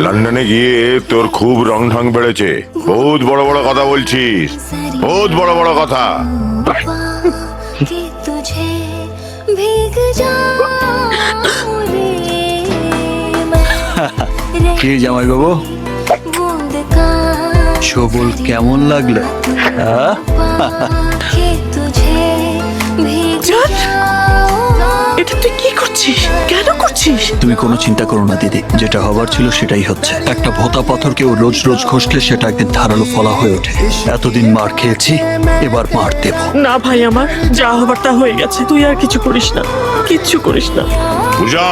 লন্ডনে গিয়ে তোর খুব রং ঢং বেড়েছে। বহুত বড় বড় কথা বলছিস, বহুত বড় বড় কথা। কি জামাই বাবু, সবুল কেমন লাগলো? এটা তুই কি করছিস? কেন করছিস? তুমি কোনো চিন্তা করো না দিদি, যেটা হবার ছিল সেটাই হচ্ছে। একটা ভোঁতা পাথরকেও রোজ রোজ ঘষলে সেটা একদিন ধারালো ফলা হয়ে ওঠে। এতদিন মার খেয়েছি, এবার মার দেব। না ভাই, আমার যা হবার তা হয়ে গেছে। তুই আর কিছু করিস না, কিচ্ছু করিস না। পূজা